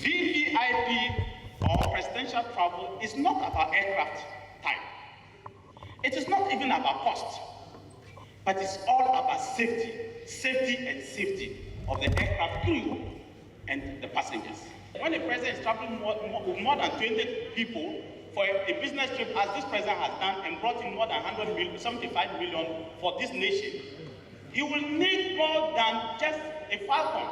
VVIP or presidential travel is not about aircraft type. It is not even about cost, but it's all about safety of the aircraft crew and the passengers. When the president is traveling with more than 20 people for a business trip, as this president has done, and brought in more than 75 million for this nation, he will need more than just a Falcon.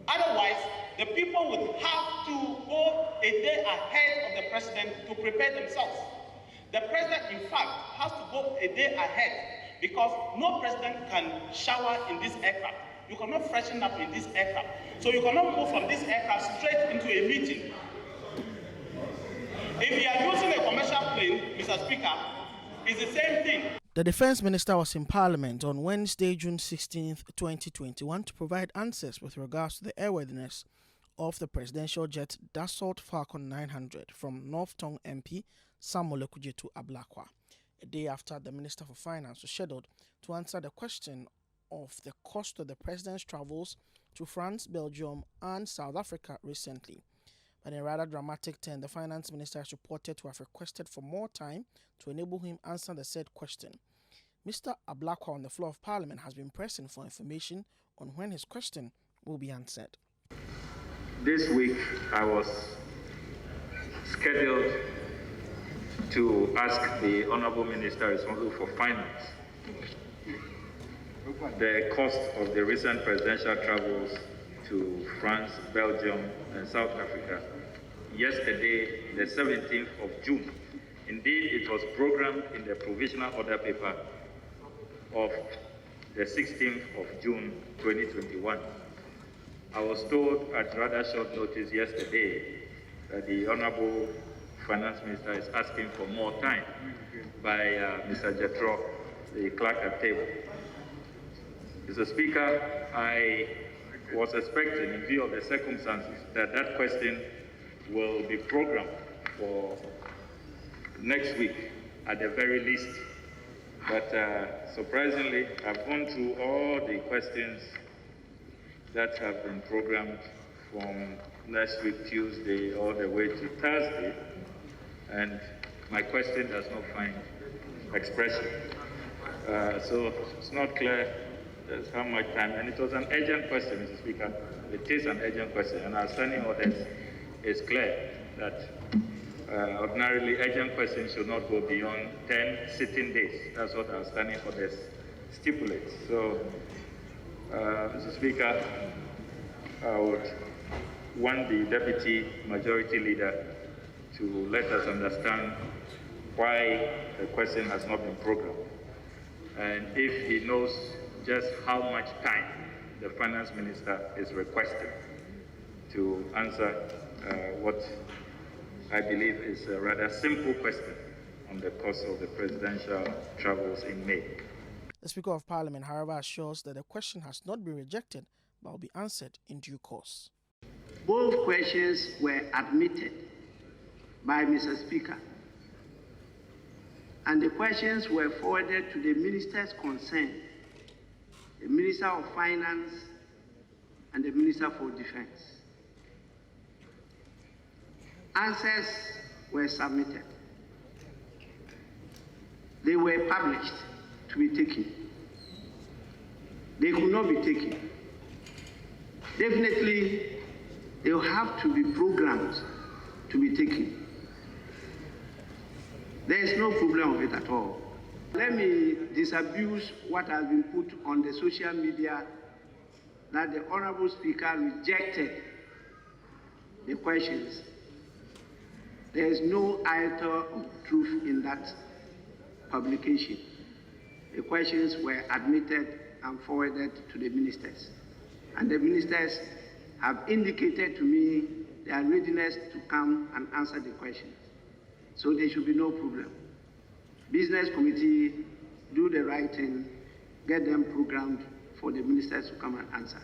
Otherwise, the people would have to go a day ahead of the president to prepare themselves. The president, in fact, has to go a day ahead because no president can shower in this aircraft. You cannot freshen up in this aircraft. So you cannot move from this aircraft straight into a meeting. If you are using a commercial plane, Mr. Speaker, it's the same thing. The Defense Minister was in Parliament on Wednesday, June 16, 2021, to provide answers with regards to the airworthiness of the presidential jet Dassault Falcon 900 from North Tongu MP Okudzeto Ablakwa. A day after the Minister for Finance was scheduled to answer the question of the cost of the president's travels to France, Belgium and South Africa recently. But in a rather dramatic turn, the Finance Minister is reported to have requested for more time to enable him answer the said question. Mr. Ablakwa on the floor of Parliament has been pressing for information on when his question will be answered. This week, I was scheduled to ask the Honourable Minister responsible for Finance the cost of the recent presidential travels to France, Belgium and South Africa yesterday, the 17th of June. Indeed, it was programmed in the provisional order paper of the 16th of June 2021. I was told at rather short notice yesterday that the Honourable Finance Minister is asking for more time by Mr. Jetro, the clerk at table. Mr. Speaker, I was expecting, in view of the circumstances, that question will be programmed for next week at the very least. But surprisingly, I've gone through all the questions that have been programmed from next week, Tuesday, all the way to Thursday, and my question does not find expression. So it's not clear how much time, and it was an urgent question, Mr. Speaker. It is an urgent question, and our standing orders is clear that ordinarily urgent questions should not go beyond 10 sitting days. That's what our standing orders stipulates. So, Mr. Speaker, I would want the Deputy Majority Leader to let us understand why the question has not been programmed, and if he knows just how much time the Finance Minister is requesting to answer what I believe is a rather simple question on the cost of the presidential travels in May. The Speaker of Parliament, however, assures that the question has not been rejected but will be answered in due course. Both questions were admitted by Mr. Speaker, and the questions were forwarded to the ministers concerned, the Minister of Finance and the Minister for Defense. Answers were submitted. They were published to be taken. They could not be taken. Definitely, they will have to be programmed to be taken. There is no problem of it at all. Let me disabuse what has been put on the social media that the Honourable Speaker rejected the questions. There is no iota of truth in that publication. The questions were admitted and forwarded to the ministers. And the ministers have indicated to me their readiness to come and answer the questions. So there should be no problem. Business committee, do the right thing, get them programmed for the ministers to come and answer.